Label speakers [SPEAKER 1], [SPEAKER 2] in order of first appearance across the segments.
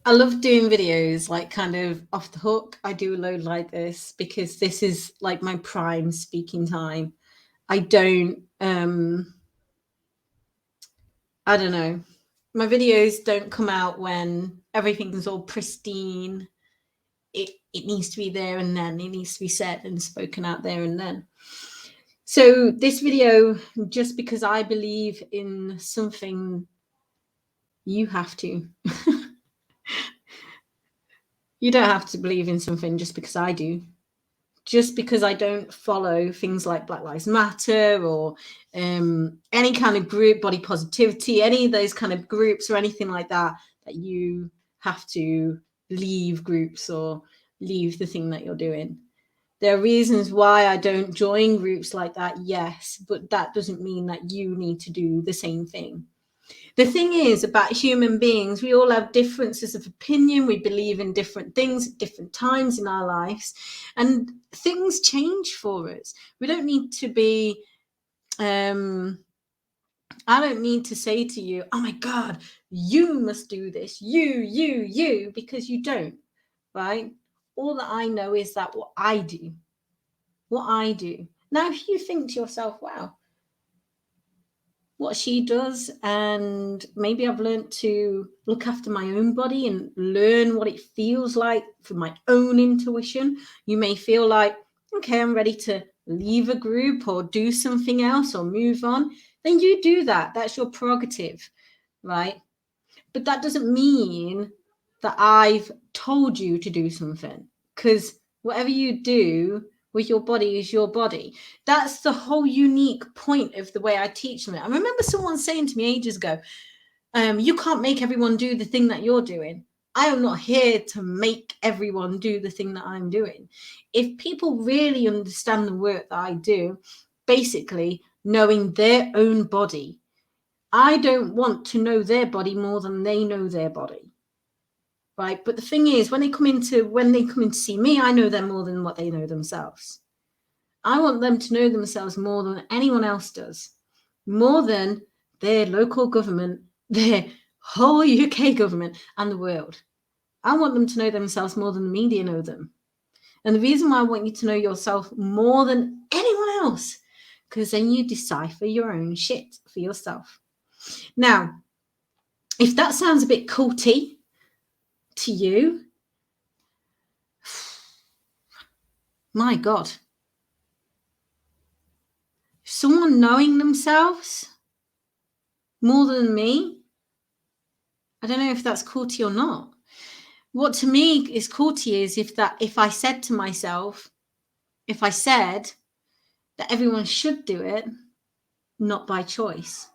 [SPEAKER 1] I love doing videos like kind of off the hook. I do a load like this because this is like my prime speaking time. I don't I don't know. My videos don't come out when everything's all pristine. It needs to be there and then. It needs to be said and spoken out there and then. So this video, just because I believe in something, you have to. You don't have to believe in something just because I do. Just because I don't follow things like Black Lives Matter or any kind of group, body positivity, any of those kind of groups or anything like that, that you have to leave groups or leave the thing that you're doing. There are reasons why I don't join groups like that, yes, but that doesn't mean that you need to do the same thing. The thing is about human beings, we all have differences of opinion. We believe in different things at different times in our lives, and things change for us. We don't need to be, I don't need to say to you, oh my God, you must do this, you, because you don't, right? All that I know is that what I do. Now, if you think to yourself, wow, what she does, and maybe I've learned to look after my own body and learn what it feels like for my own intuition. You may feel like, okay, I'm ready to leave a group or do something else or move on. Then you do that. That's your prerogative, right? But that doesn't mean that I've told you to do something, because whatever you do with your body is your body. That's the whole unique point of the way I teach them it. I remember someone saying to me ages ago, you can't make everyone do the thing that you're doing. I am not here to make everyone do the thing that I'm doing. If people really understand the work that I do, basically knowing their own body, I don't want to know their body more than they know their body. Right. But the thing is, when they come in to see me, I know them more than what they know themselves. I want them to know themselves more than anyone else does, more than their local government, their whole UK government, and the world. I want them to know themselves more than the media know them. And the reason why I want you to know yourself more than anyone else, because then you decipher your own shit for yourself. Now, if that sounds a bit culty to you, my God, someone knowing themselves more than me, I don't know if that's culty or not. What to me is culty is if I said that everyone should do it, not by choice.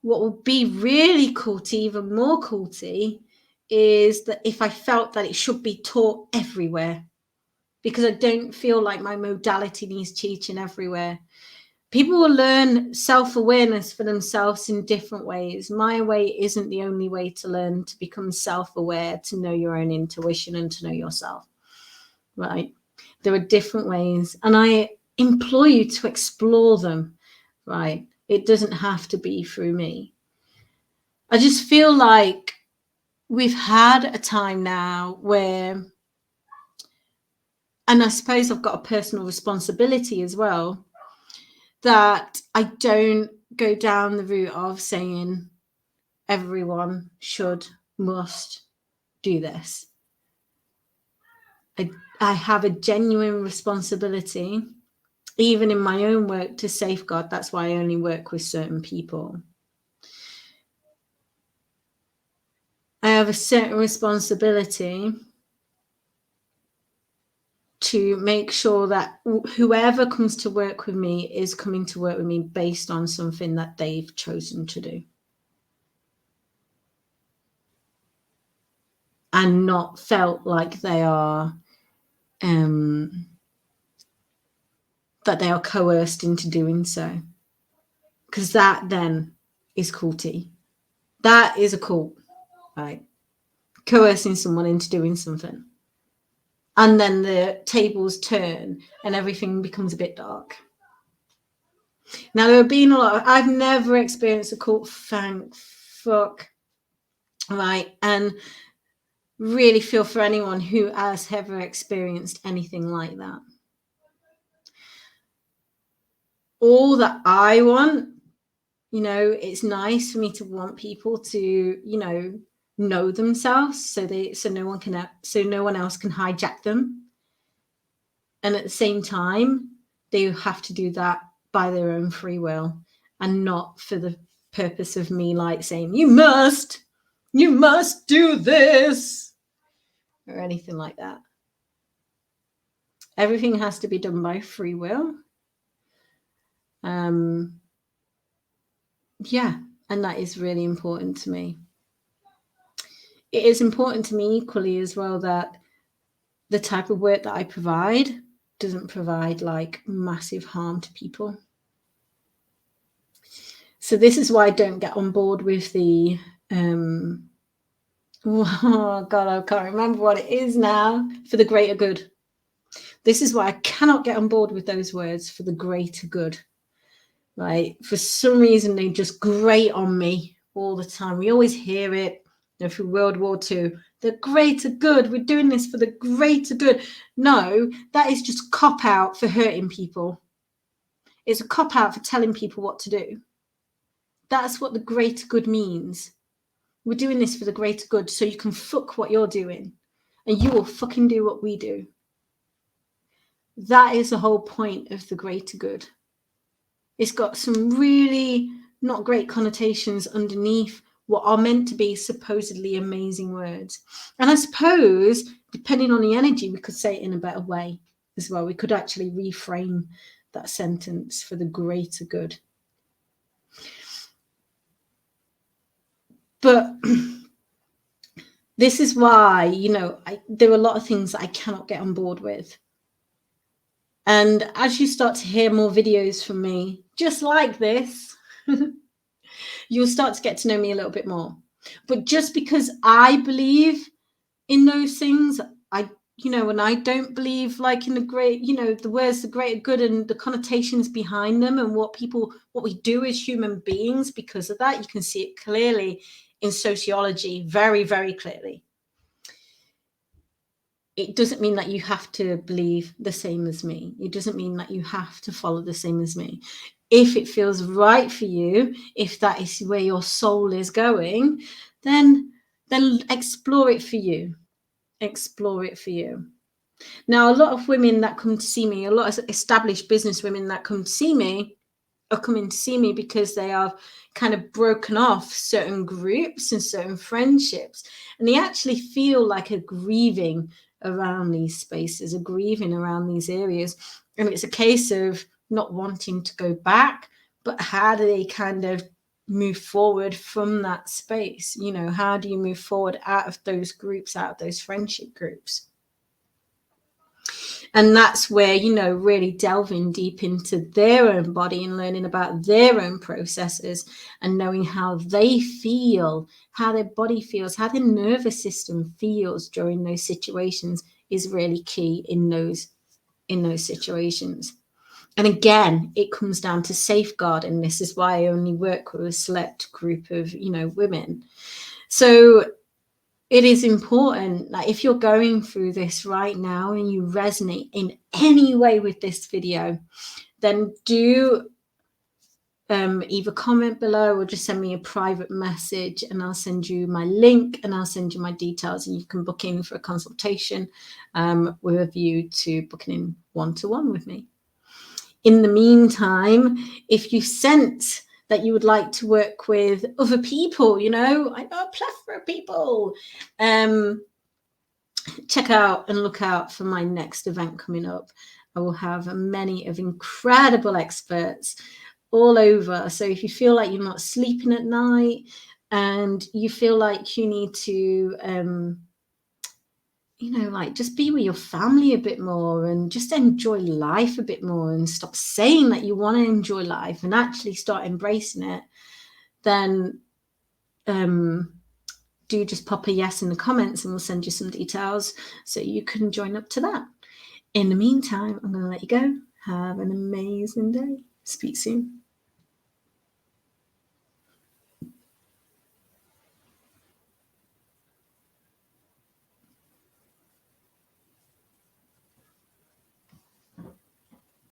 [SPEAKER 1] What would be really culty, even more culty, is that if I felt that it should be taught everywhere, because I don't feel like my modality needs teaching everywhere. People will learn self-awareness for themselves in different ways. My way isn't the only way to learn to become self-aware, to know your own intuition and to know yourself, right? There are different ways, and I implore you to explore them, right? It doesn't have to be through me. I just feel like we've had a time now where, and I suppose I've got a personal responsibility as well, that I don't go down the route of saying everyone should, must do this. I have a genuine responsibility, even in my own work, to safeguard. That's why I only work with certain people. I have a certain responsibility to make sure that whoever comes to work with me is coming to work with me based on something that they've chosen to do, and not felt like they are coerced into doing so, because that then is culty. That is a cult, right? Coercing someone into doing something, and then the tables turn and everything becomes a bit dark. Now, there have been a lot I've never experienced a cult, thank fuck. right? And really feel for anyone who has ever experienced anything like that. All that I want, it's nice for me to want people to, know themselves so no one else can hijack them. And at the same time, they have to do that by their own free will and not for the purpose of me like saying, you must do this or anything like that. Everything has to be done by free will. Yeah, and that is really important to me. It is important to me equally as well that the type of work that I provide doesn't provide like massive harm to people. So this is why I don't get on board with the oh God, I can't remember what it is now, for the greater good. This is why I cannot get on board with those words, for the greater good. Right? For some reason, they just grate on me all the time. We always hear it, through World War II. The greater good. We're doing this for the greater good. No, that is just cop out for hurting people. It's a cop out for telling people what to do. That's what the greater good means. We're doing this for the greater good, so you can fuck what you're doing, and you will fucking do what we do. That is the whole point of the greater good. It's got some really not great connotations underneath what are meant to be supposedly amazing words. And I suppose, depending on the energy, we could say it in a better way as well. We could actually reframe that sentence, for the greater good. But this is why, there are a lot of things that I cannot get on board with. And as you start to hear more videos from me, just like this, you'll start to get to know me a little bit more. But just because I believe in those things, and I don't believe like in the great, the words, the greater good, and the connotations behind them, and what we do as human beings because of that. You can see it clearly in sociology, very, very clearly. It doesn't mean that you have to believe the same as me. It doesn't mean that you have to follow the same as me. If it feels right for you, if that is where your soul is going, then explore it for you. Explore it for you. Now, a lot of women that come to see me, a lot of established business women that come to see me, are coming to see me because they have kind of broken off certain groups and certain friendships, and they actually feel like a grieving around these spaces, a grieving around these areas. And it's a case of not wanting to go back, but how do they kind of move forward from that space? How do you move forward out of those groups, out of those friendship groups? And that's where, really delving deep into their own body and learning about their own processes and knowing how they feel, how their body feels, how their nervous system feels during those situations is really key in those situations. And again, it comes down to safeguarding. This is why I only work with a select group of, women. So it is important, like if you're going through this right now and you resonate in any way with this video, then do either comment below or just send me a private message, and I'll send you my link and I'll send you my details, and you can book in for a consultation with a view to booking in one-to-one with me. In the meantime, if you sense that you would like to work with other people, I know a plethora of people, check out and look out for my next event coming up. I will have many of incredible experts all over. So if you feel like you're not sleeping at night and you feel like you need to just be with your family a bit more and just enjoy life a bit more and stop saying that you want to enjoy life and actually start embracing it, then do just pop a yes in the comments and we'll send you some details so you can join up to that. In the meantime, I'm going to let you go. Have an amazing day. Speak soon.